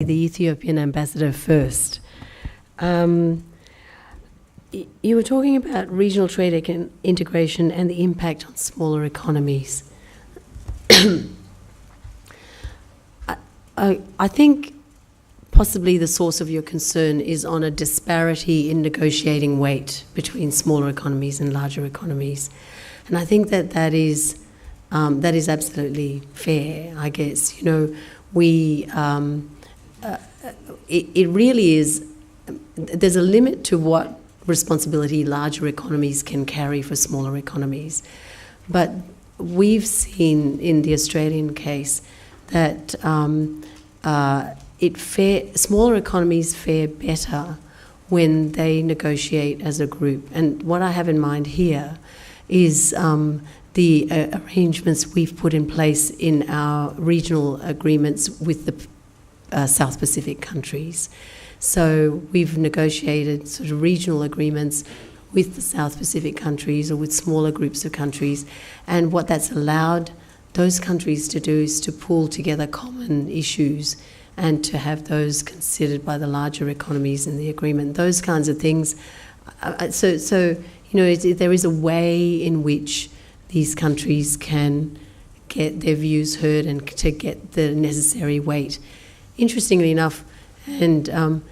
the Ethiopian ambassador first. You were talking about regional trade integration and the impact on smaller economies. I think possibly the source of your concern is on a disparity in negotiating weight between smaller economies and larger economies. And I think that is absolutely fair, I guess. You know, it really is, there's a limit to what responsibility larger economies can carry for smaller economies. But we've seen in the Australian case that smaller economies fare better when they negotiate as a group. And what I have in mind here is the arrangements we've put in place in our regional agreements with the South Pacific countries. So we've negotiated sort of regional agreements with the South Pacific countries or with smaller groups of countries, and what that's allowed those countries to do is to pull together common issues and to have those considered by the larger economies in the agreement. Those kinds of things. So you know, there is a way in which these countries can get their views heard and to get the necessary weight. Interestingly enough, and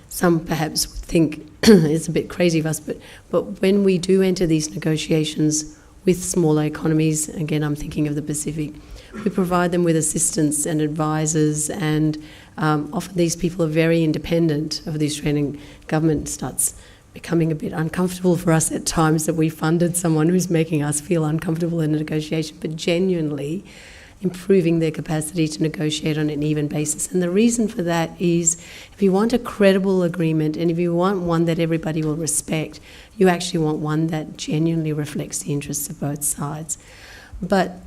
some perhaps would think it's a bit crazy of us, but when we do enter these negotiations with smaller economies, again I'm thinking of the Pacific, we provide them with assistance and advisors, and often these people are very independent of the Australian government. Starts becoming a bit uncomfortable for us at times that we funded someone who's making us feel uncomfortable in a negotiation, but genuinely improving their capacity to negotiate on an even basis. And the reason for that is if you want a credible agreement and if you want one that everybody will respect, you actually want one that genuinely reflects the interests of both sides. But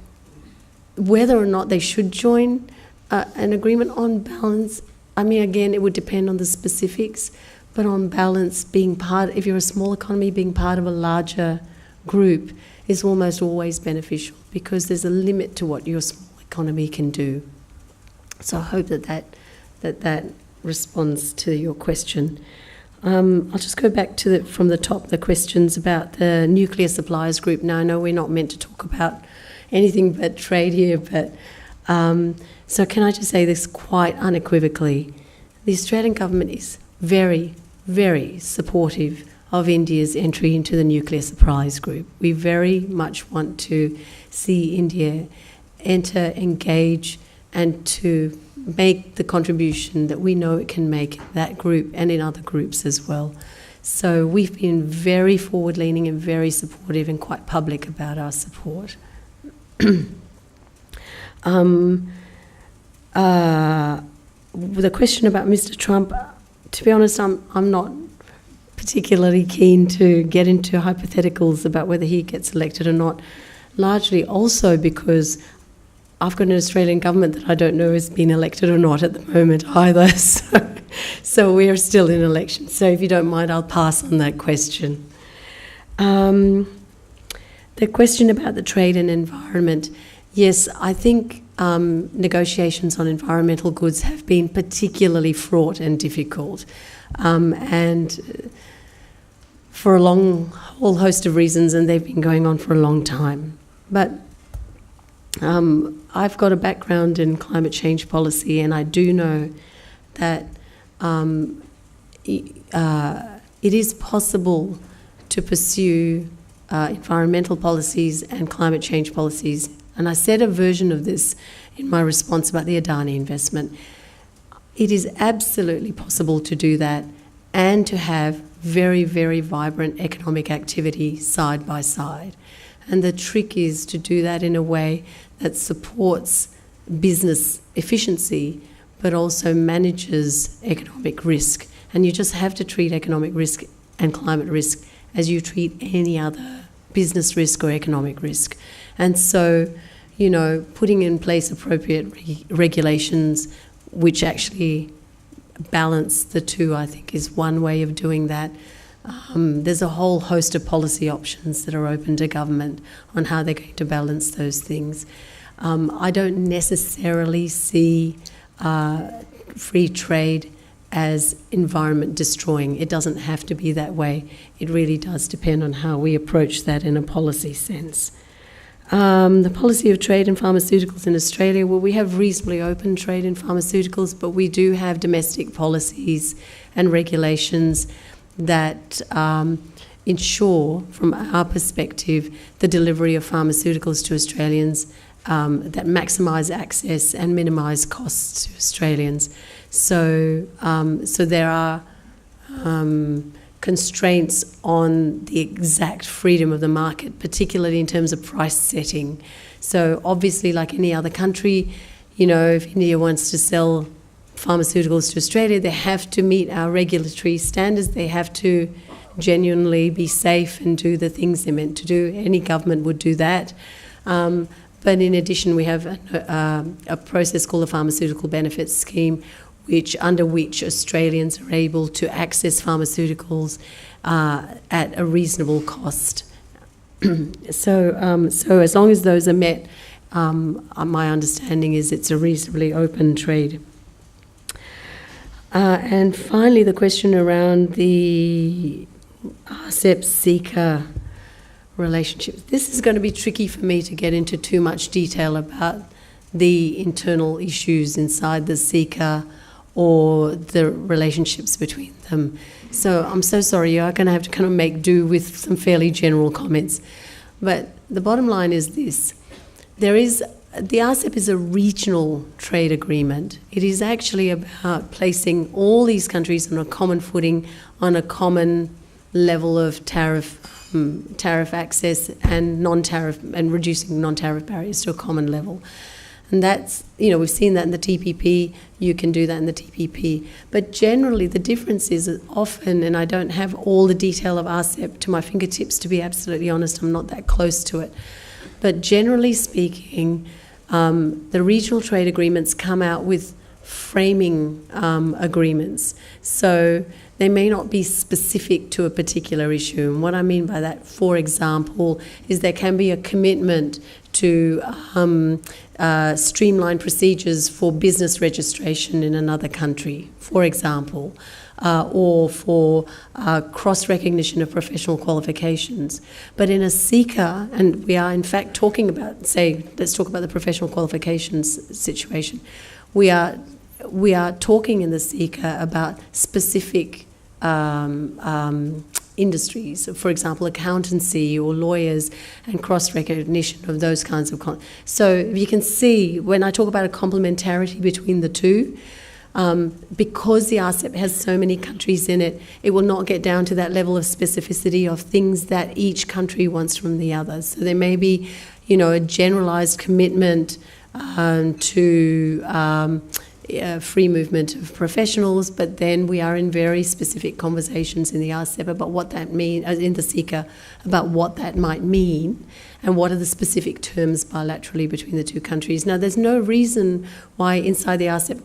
whether or not they should join an agreement, on balance, I mean, again, it would depend on the specifics, but on balance, if you're a small economy, being part of a larger group is almost always beneficial because there's a limit to what your small economy can do. So I hope that responds to your question. I'll just go back to from the top, the questions about the nuclear suppliers group. Now, I know we're not meant to talk about anything but trade here, but so can I just say this quite unequivocally? The Australian government is very, very supportive of India's entry into the nuclear supplies group. We very much want to see India enter, engage, and to make the contribution that we know it can make in that group and in other groups as well. So we've been very forward-leaning and very supportive and quite public about our support. The question about Mr. Trump, to be honest, I'm not particularly keen to get into hypotheticals about whether he gets elected or not, largely also because I've got an Australian government that I don't know has been elected or not at the moment either. So we are still in election. So if you don't mind, I'll pass on that question. The question about the trade and environment, yes, I think negotiations on environmental goods have been particularly fraught and difficult. And for a whole host of reasons, and they've been going on for a long time. But I've got a background in climate change policy, and I do know that it is possible to pursue environmental policies and climate change policies. And I said a version of this in my response about the Adani investment. It is absolutely possible to do that and to have very, very vibrant economic activity side by side. And the trick is to do that in a way that supports business efficiency but also manages economic risk. And you just have to treat economic risk and climate risk as you treat any other business risk or economic risk. And so, you know, putting in place appropriate regulations which actually balance the two, I think, is one way of doing that. There's a whole host of policy options that are open to government on how they're going to balance those things. I don't necessarily see free trade as environment destroying. It doesn't have to be that way. It really does depend on how we approach that in a policy sense. The policy of trade in pharmaceuticals in Australia, well, we have reasonably open trade in pharmaceuticals, but we do have domestic policies and regulations that ensure, from our perspective, the delivery of pharmaceuticals to Australians that maximise access and minimise costs to Australians. So there are constraints on the exact freedom of the market, particularly in terms of price setting. So obviously, like any other country, you know, if India wants to sell pharmaceuticals to Australia, they have to meet our regulatory standards. They have to genuinely be safe and do the things they're meant to do. Any government would do that. But in addition, we have a process called the Pharmaceutical Benefits Scheme, under which Australians are able to access pharmaceuticals at a reasonable cost. So as long as those are met, my understanding is it's a reasonably open trade. And finally, the question around the RCEP-SICA relationships. This is going to be tricky for me to get into too much detail about the internal issues inside the SICA or the relationships between them. So I'm so sorry, you are going to have to kind of make do with some fairly general comments. But the bottom line is this. The RCEP is a regional trade agreement. It is actually about placing all these countries on a common footing, on a common level of tariff access and non-tariff, and reducing non-tariff barriers to a common level. And that's, you know, we've seen that in the TPP, you can do that in the TPP. But generally the difference is often, and I don't have all the detail of RCEP to my fingertips, to be absolutely honest, I'm not that close to it. But generally speaking, the regional trade agreements come out with framing agreements. So they may not be specific to a particular issue. And what I mean by that, for example, is there can be a commitment to streamline procedures for business registration in another country, for example, or for cross-recognition of professional qualifications. But in a SICA, and we are in fact talking about, say, let's talk about the professional qualifications situation, we are talking in the SICA about specific industries, for example, accountancy or lawyers, and cross-recognition of those kinds of... So you can see, when I talk about a complementarity between the two, because the RCEP has so many countries in it, it will not get down to that level of specificity of things that each country wants from the others. So there may be, you know, a generalised commitment to free movement of professionals, but then we are in very specific conversations in the RCEP about what that means, in the SICA, about what that might mean and what are the specific terms bilaterally between the two countries. Now, there's no reason why inside the RCEP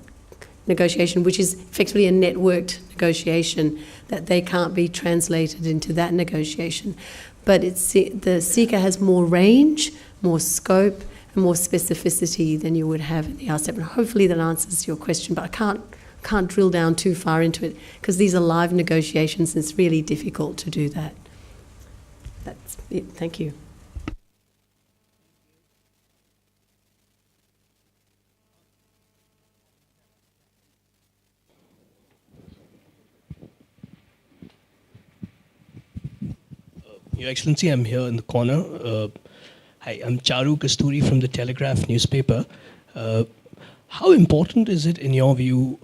negotiation, which is effectively a networked negotiation, that they can't be translated into that negotiation. But the SICA has more range, more scope, and more specificity than you would have in the RCEP. And hopefully that answers your question, but I can't drill down too far into it because these are live negotiations and it's really difficult to do that. That's it. Thank you. Your Excellency, I'm here in the corner. Hi, I'm Charu Kasturi from the Telegraph newspaper. How important is it, in your view,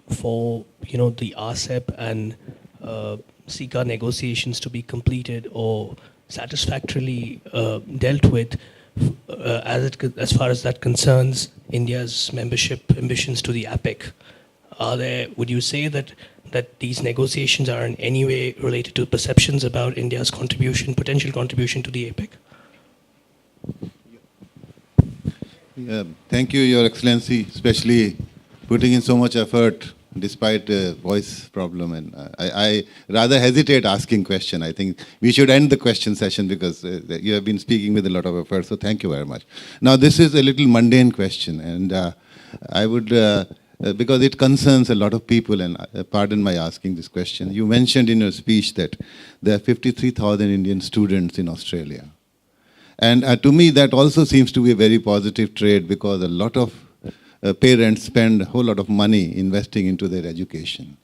for the RCEP and SICA negotiations to be completed or satisfactorily dealt with, as far as that concerns India's membership ambitions to the APEC? Would you say that these negotiations are in any way related to perceptions about India's potential contribution to the APEC? Thank you, Your Excellency, especially putting in so much effort despite a voice problem. And I rather hesitate asking question. I think we should end the question session because you have been speaking with a lot of effort. So thank you very much. Now, this is a little mundane question, and I would because it concerns a lot of people, and pardon my asking this question. You mentioned in your speech that there are 53,000 Indian students in Australia. And to me, that also seems to be a very positive trade, because a lot of parents spend a whole lot of money investing into their education.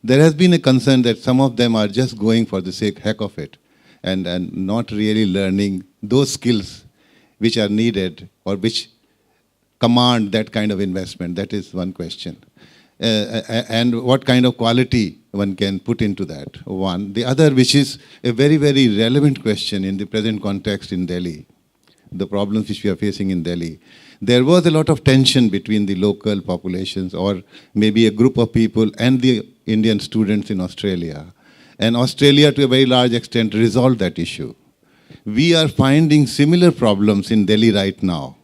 There has been a concern that some of them are just going for the heck of it, and not really learning those skills which are needed or which command that kind of investment. That is one question. And what kind of quality one can put into that, one. The other, which is a very, very relevant question in the present context in Delhi, the problems which we are facing in Delhi. There was a lot of tension between the local populations, or maybe a group of people, and the Indian students in Australia. And Australia, to a very large extent, resolved that issue. We are finding similar problems in Delhi right now,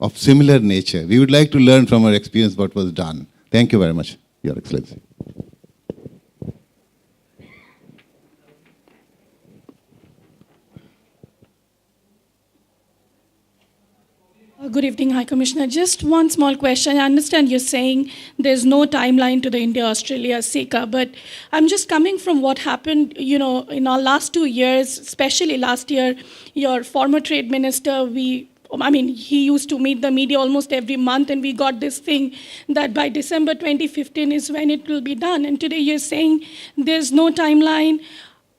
of similar nature. We would like to learn from our experience what was done. Thank you very much, Your Excellency. Good evening, High Commissioner. Just one small question. I understand you're saying there's no timeline to the India-Australia SECA, but I'm just coming from what happened, in our last 2 years, especially last year. Your former trade minister, he used to meet the media almost every month, and we got this thing that by December 2015 is when it will be done. And today you're saying there's no timeline.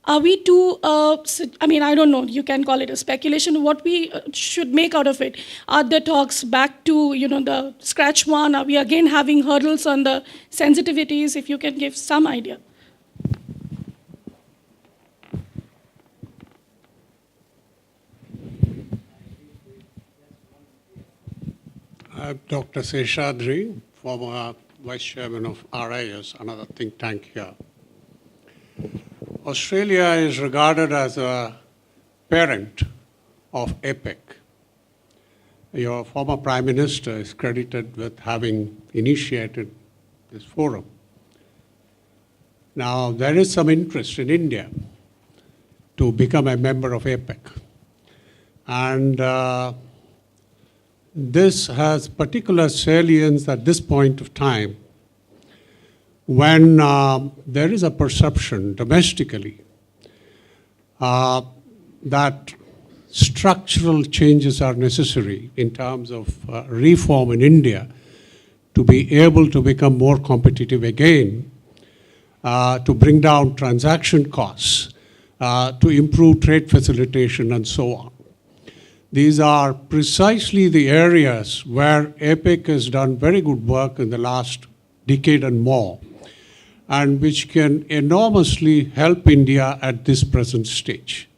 Are we too, I don't know, you can call it a speculation, what we should make out of it? Are the talks back to, the scratch one? Are we again having hurdles on the sensitivities? If you can give some idea. I'm Dr. Seshadri, former Vice Chairman of RIS, another think tank here. Australia is regarded as a parent of APEC. Your former Prime Minister is credited with having initiated this forum. Now, there is some interest in India to become a member of APEC. And this has particular salience at this point of time, when there is a perception domestically that structural changes are necessary in terms of reform in India to be able to become more competitive again, to bring down transaction costs, to improve trade facilitation, and so on. These are precisely the areas where APEC has done very good work in the last decade and more, and which can enormously help India at this present stage.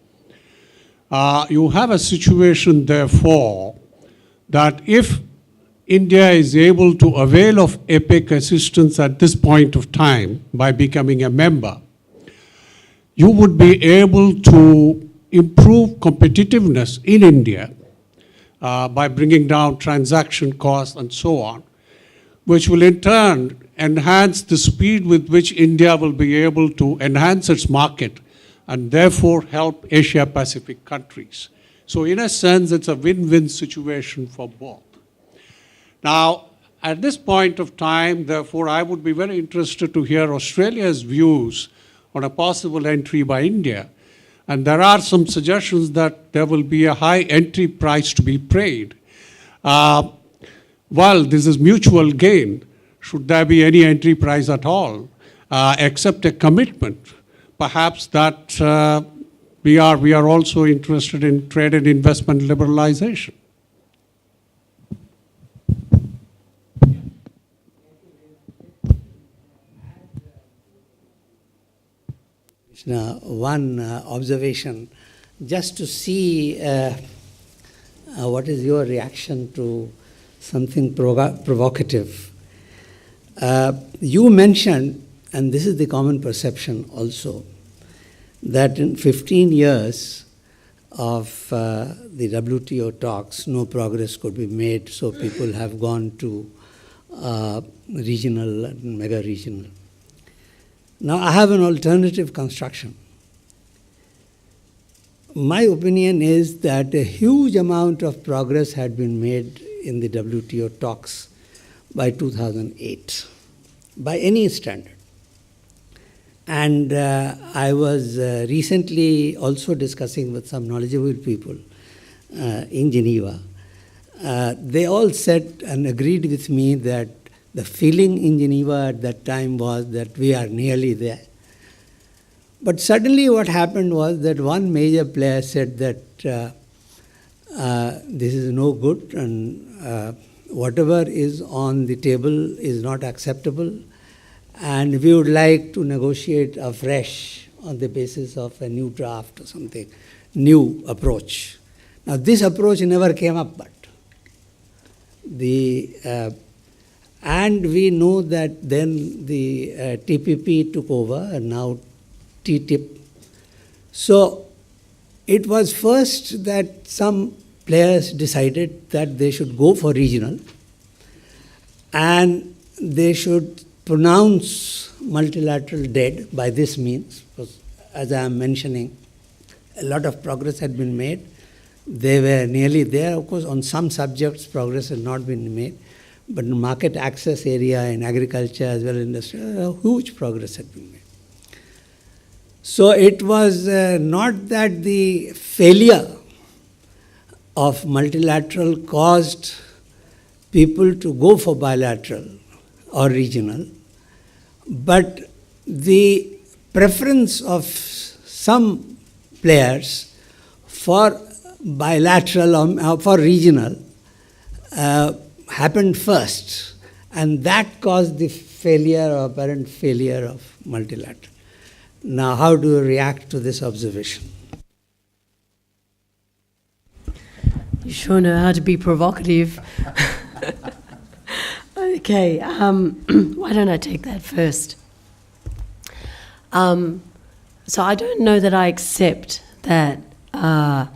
You have a situation, therefore, that if India is able to avail of APEC assistance at this point of time by becoming a member, you would be able to improve competitiveness in India by bringing down transaction costs and so on, which will in turn enhance the speed with which India will be able to enhance its market and therefore help Asia-Pacific countries. So in a sense, it's a win-win situation for both. Now, at this point of time, therefore, I would be very interested to hear Australia's views on a possible entry by India. And there are some suggestions that there will be a high entry price to be paid. Well, this is mutual gain. Should there be any entry price at all, except a commitment, perhaps that we are also interested in trade and investment liberalization. One observation, just to see what is your reaction to something provocative. You mentioned, and this is the common perception also, that in 15 years of the WTO talks, no progress could be made, so people have gone to regional and mega-regional. Now, I have an alternative construction. My opinion is that a huge amount of progress had been made in the WTO talks by 2008. by any standard. And I was recently also discussing with some knowledgeable people in Geneva. They all said and agreed with me that the feeling in Geneva at that time was that we are nearly there. But suddenly what happened was that one major player said that this is no good, and whatever is on the table is not acceptable, and we would like to negotiate afresh on the basis of a new draft or something, new approach. Now this approach never came up, but and we know that then the TPP took over, and now TTIP. So it was first that some players decided that they should go for regional, and they should pronounce multilateral dead by this means, because as I am mentioning, a lot of progress had been made. They were nearly there. Of course, on some subjects, progress had not been made, but in market access area, in agriculture as well as industry, huge progress had been made. So it was not that the failure of multilateral caused people to go for bilateral or regional, but the preference of some players for bilateral or for regional happened first, and that caused the failure or apparent failure of multilateral. Now, how do you react to this observation? You sure know how to be provocative. Okay, why don't I take that first? So I don't know that I accept that, there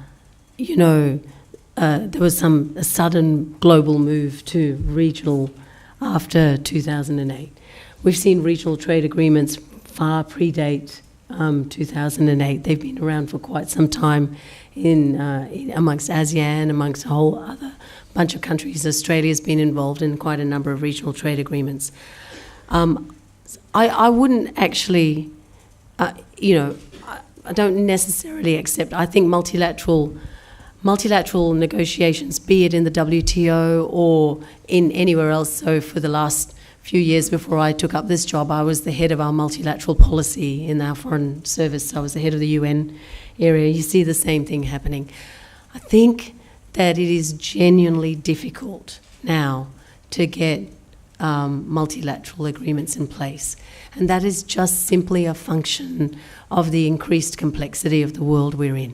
was a sudden global move to regional after 2008. We've seen regional trade agreements far predate 2008. They've been around for quite some time in amongst ASEAN, amongst a whole other bunch of countries. Australia's been involved in quite a number of regional trade agreements. I wouldn't actually, I don't necessarily accept. I think multilateral negotiations, be it in the WTO or in anywhere else. So for the last few years before I took up this job, I was the head of our multilateral policy in our foreign service. I was the head of the UN area. You see the same thing happening. I think that it is genuinely difficult now to get multilateral agreements in place. And that is just simply a function of the increased complexity of the world we're in.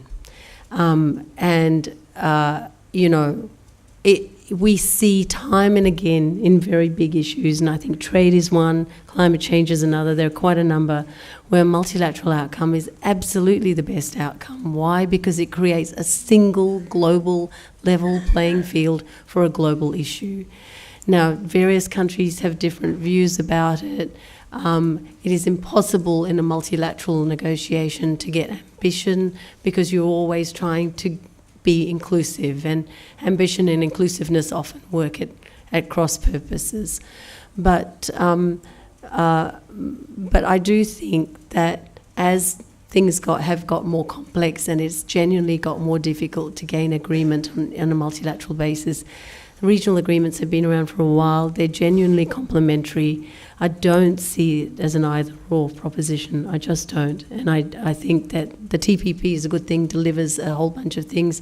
We see time and again in very big issues, and I think trade is one, climate change is another. There are quite a number where multilateral outcome is absolutely the best outcome. Why? Because it creates a single global level playing field for a global issue. Now, various countries have different views about it. It is impossible in a multilateral negotiation to get ambition because you're always trying to be inclusive, and ambition and inclusiveness often work at cross purposes. But I do think that as things have got more complex and it's genuinely got more difficult to gain agreement on a multilateral basis, regional agreements have been around for a while. They're genuinely complementary. I don't see it as an either-or proposition. I just don't. And I think that the TPP is a good thing, delivers a whole bunch of things.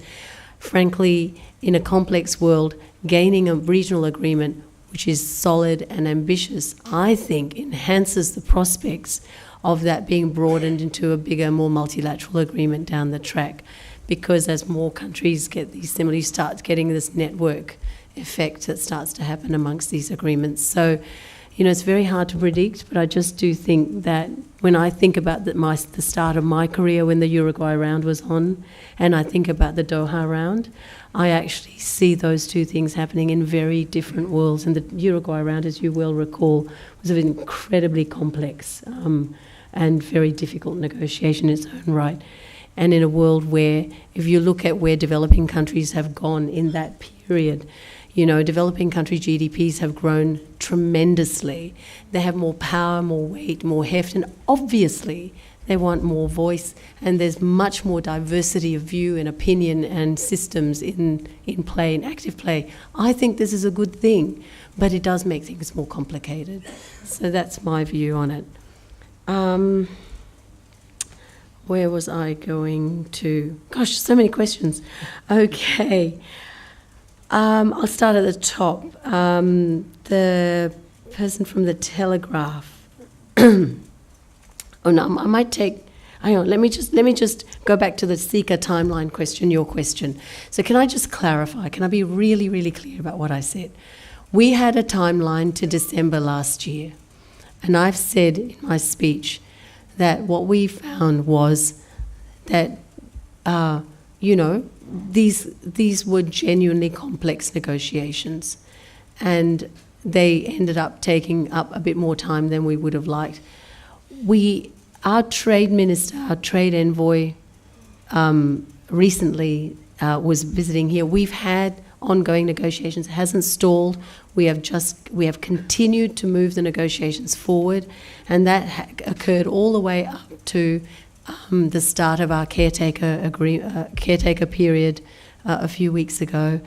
Frankly, in a complex world, gaining a regional agreement which is solid and ambitious, I think enhances the prospects of that being broadened into a bigger, more multilateral agreement down the track. Because as more countries get these similar, you start getting this network effect that starts to happen amongst these agreements. So, it's very hard to predict, but I just do think that when I think about the start of my career when the Uruguay round was on, and I think about the Doha round, I actually see those two things happening in very different worlds. And the Uruguay round, as you well recall, was an incredibly complex and very difficult negotiation in its own right. And in a world where, if you look at where developing countries have gone in that period, You know, developing country GDPs have grown tremendously. They have more power, more weight, more heft, and obviously they want more voice, and there's much more diversity of view and opinion and systems in play, in active play. I think this is a good thing, but it does make things more complicated. So that's my view on it. Where was I going to? Gosh, so many questions. Okay. I'll start at the top. The person from the Telegraph. Oh no, I might take. Hang on. Let me just go back to the seeker timeline question. Your question. So can I just clarify? Can I be really, really clear about what I said? We had a timeline to December last year, and I've said in my speech that what we found was that these were genuinely complex negotiations, and they ended up taking up a bit more time than we would have liked. Our trade minister, our trade envoy, recently was visiting here. We've had ongoing negotiations. It hasn't stalled. We have continued to move the negotiations forward, and that occurred all the way up to the start of our caretaker period a few weeks ago.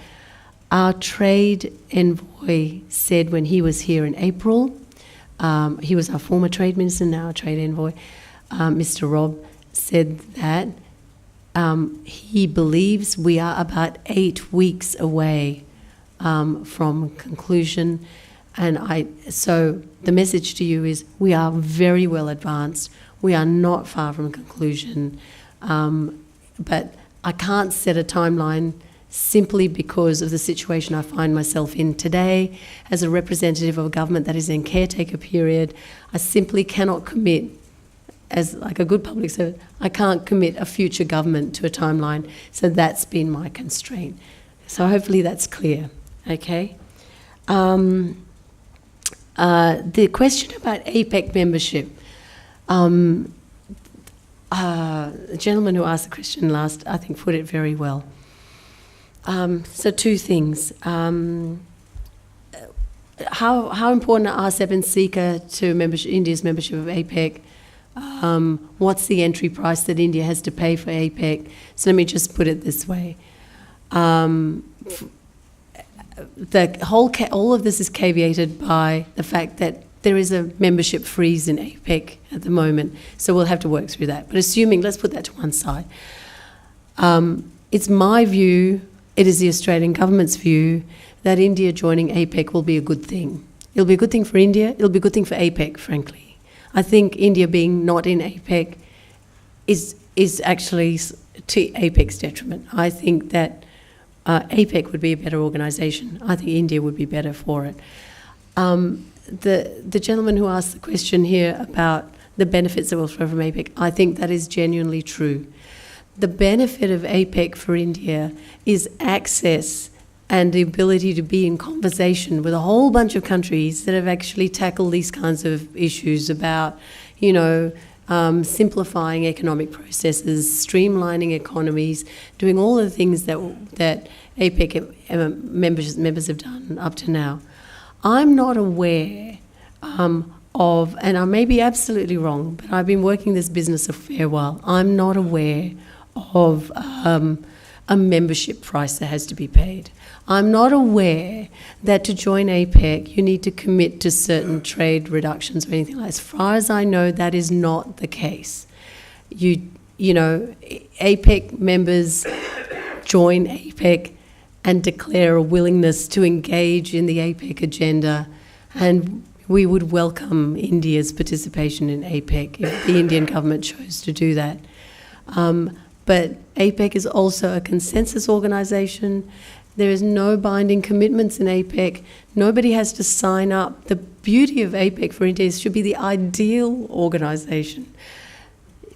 Our trade envoy said when he was here in April, he was our former trade minister, now our trade envoy, Mr. Rob, said that he believes we are about 8 weeks away from conclusion. And so the message to you is we are very well advanced. We are not far from conclusion. But I can't set a timeline simply because of the situation I find myself in today as a representative of a government that is in caretaker period. I simply cannot commit, as like a good public servant, I can't commit a future government to a timeline. So that's been my constraint. So hopefully that's clear. Okay. The question about APEC membership. The gentleman who asked the question last, I think, put it very well. So two things. How important are ASEP and SECA to India's membership of APEC? What's the entry price that India has to pay for APEC? So let me just put it this way. All of this is caveated by the fact that there is a membership freeze in APEC at the moment, so we'll have to work through that. But assuming, let's put that to one side. It's my view, it is the Australian government's view, that India joining APEC will be a good thing. It'll be a good thing for India, it'll be a good thing for APEC, frankly. I think India being not in APEC is actually to APEC's detriment. I think that APEC would be a better organisation. I think India would be better for it. The gentleman who asked the question here about the benefits that will flow from APEC, I think that is genuinely true. The benefit of APEC for India is access and the ability to be in conversation with a whole bunch of countries that have actually tackled these kinds of issues about, simplifying economic processes, streamlining economies, doing all the things that APEC members have done up to now. I'm not aware of, and I may be absolutely wrong, but I've been working this business a fair while. I'm not aware of a membership price that has to be paid. I'm not aware that to join APEC you need to commit to certain trade reductions or anything like that. As far as I know, that is not the case. APEC members join APEC and declare a willingness to engage in the APEC agenda, and we would welcome India's participation in APEC if the Indian government chose to do that. But APEC is also a consensus organisation. There is no binding commitments in APEC. Nobody has to sign up. The beauty of APEC for India is it should be the ideal organisation.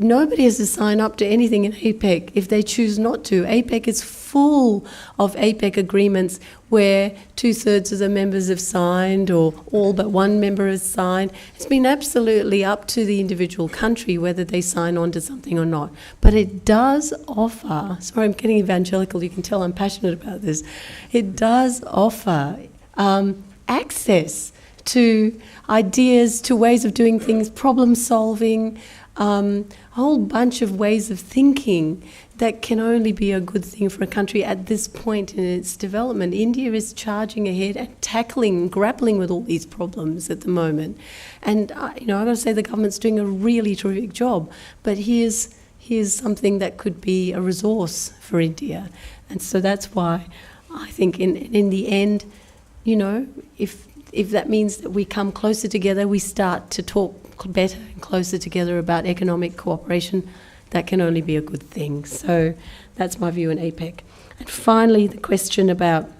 nobody has to sign up to anything in APEC if they choose not to. APEC is full of APEC agreements where 2/3 of the members have signed, or all but one member has signed. It's been absolutely up to the individual country whether they sign on to something or not. But it does offer, sorry, I'm getting evangelical, you can tell I'm passionate about this. It does offer access to ideas, to ways of doing things, problem solving, a whole bunch of ways of thinking that can only be a good thing for a country at this point in its development. India is charging ahead and grappling with all these problems at the moment. And, I've got to say the government's doing a really terrific job. But here's something that could be a resource for India. And so that's why I think in the end, if that means that we come closer together, we start to talk better and closer together about economic cooperation, that can only be a good thing. So that's my view in APEC. And finally, the question about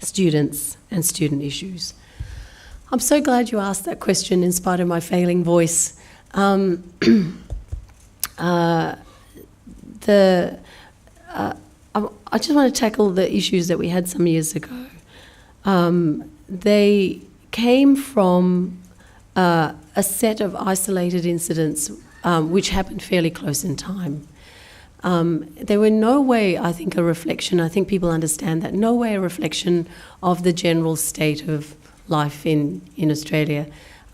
students and student issues. I'm so glad you asked that question in spite of my failing voice. I just want to tackle the issues that we had some years ago. They came from a set of isolated incidents which happened fairly close in time. They were in no way, I think, a reflection, I think people understand that, no way a reflection of the general state of life in Australia.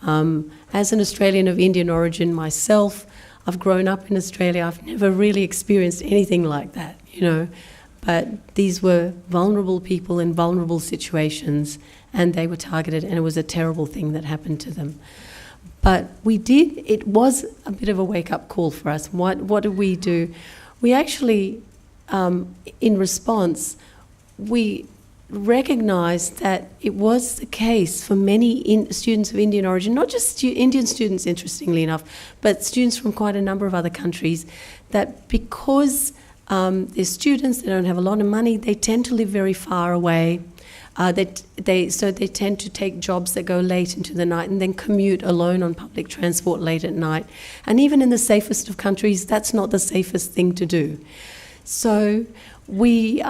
As an Australian of Indian origin myself, I've grown up in Australia, I've never really experienced anything like that, But these were vulnerable people in vulnerable situations, and they were targeted, and it was a terrible thing that happened to them. But it was a bit of a wake-up call for us. What did we do? We actually, in response, we recognised that it was the case for many students of Indian origin, not just Indian students, interestingly enough, but students from quite a number of other countries, that because they're students, they don't have a lot of money, they tend to live very far away. So they tend to take jobs that go late into the night and then commute alone on public transport late at night. And even in the safest of countries, that's not the safest thing to do. So we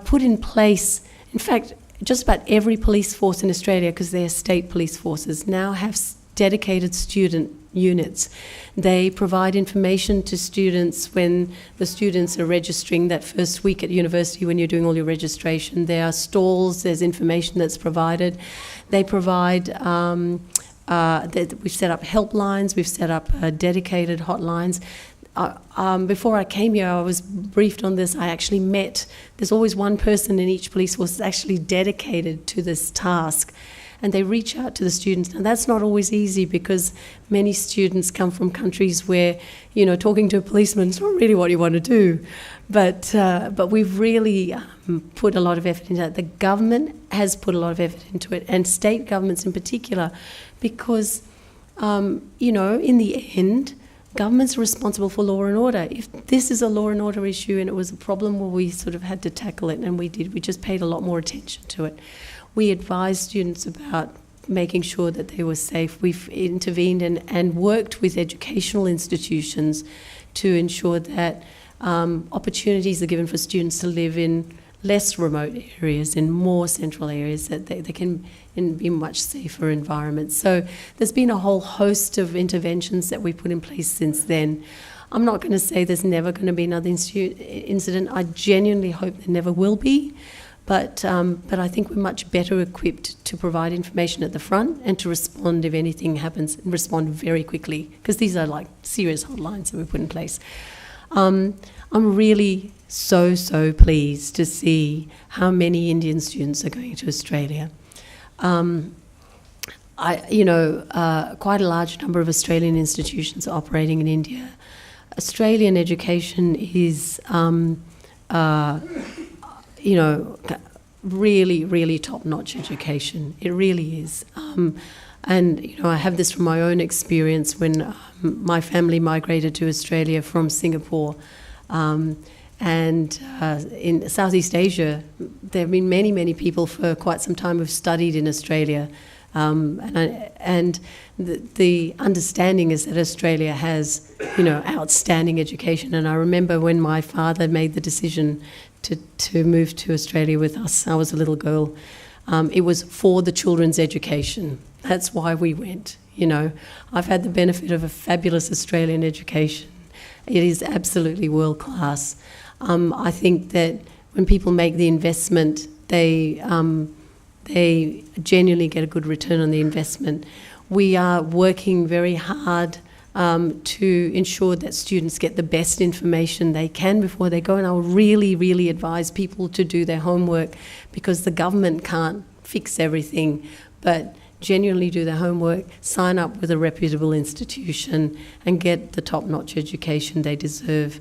put in place, in fact, just about every police force in Australia, because they're state police forces, now have dedicated student units. They provide information to students when the students are registering that first week at university when you're doing all your registration. There are stalls, there's information that's provided. They provide, we've set up helplines, we've set up dedicated hotlines. Before I came here, I was briefed on this. I actually there's always one person in each police force that's actually dedicated to this task. And they reach out to the students. And that's not always easy because many students come from countries where, talking to a policeman is not really what you want to do. But we've really put a lot of effort into that. The government has put a lot of effort into it, and state governments in particular, because, in the end, governments are responsible for law and order. If this is a law and order issue and it was a problem, well, we sort of had to tackle it, and we did. We just paid a lot more attention to it. We advised students about making sure that they were safe. We've intervened and worked with educational institutions to ensure that opportunities are given for students to live in less remote areas, in more central areas, that they can be much safer environments. So there's been a whole host of interventions that we put in place since then. I'm not going to say there's never going to be another incident. I genuinely hope there never will be. But I think we're much better equipped to provide information at the front and to respond if anything happens, and respond very quickly, because these are like serious hotlines that we put in place. I'm really so pleased to see how many Indian students are going to Australia. Quite a large number of Australian institutions are operating in India. Australian education is really top-notch education. It really is. I have this from my own experience when my family migrated to Australia from Singapore. In Southeast Asia, there have been many people for quite some time who've studied in Australia. And the understanding is that Australia has, outstanding education. And I remember when my father made the decision to move to Australia with us, I was a little girl, it was for the children's education. That's why we went, I've had the benefit of a fabulous Australian education. It is absolutely world class. I think that when people make the investment, they genuinely get a good return on the investment. We are working very hard to ensure that students get the best information they can before they go. And I would really, really advise people to do their homework, because the government can't fix everything, but genuinely do their homework, sign up with a reputable institution and get the top-notch education they deserve.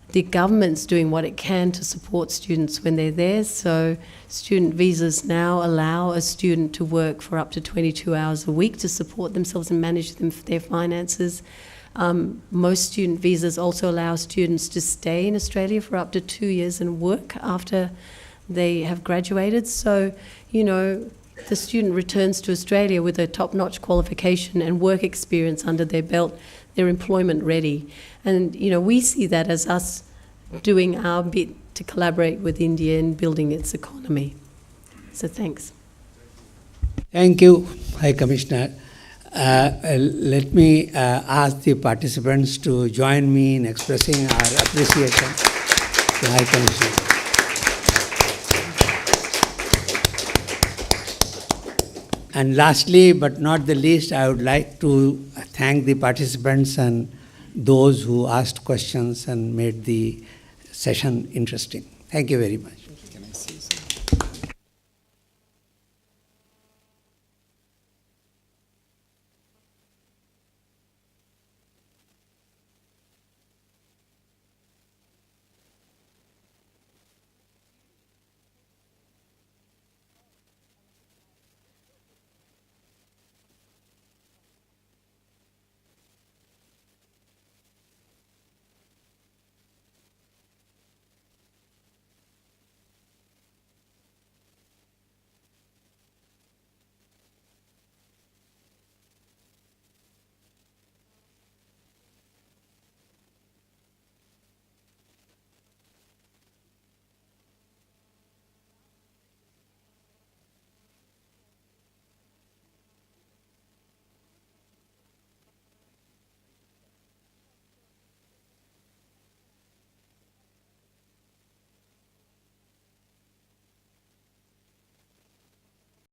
The government's doing what it can to support students when they're there. So student visas now allow a student to work for up to 22 hours a week to support themselves and manage their finances. Most student visas also allow students to stay in Australia for up to 2 years and work after they have graduated. So, the student returns to Australia with a top-notch qualification and work experience under their belt. They're employment ready. And, we see that as us doing our bit to collaborate with India in building its economy. So thanks. Thank you, High Commissioner. Let me ask the participants to join me in expressing our appreciation to High Commissioner. And lastly, but not the least, I would like to thank the participants and those who asked questions and made the session interesting. Thank you very much.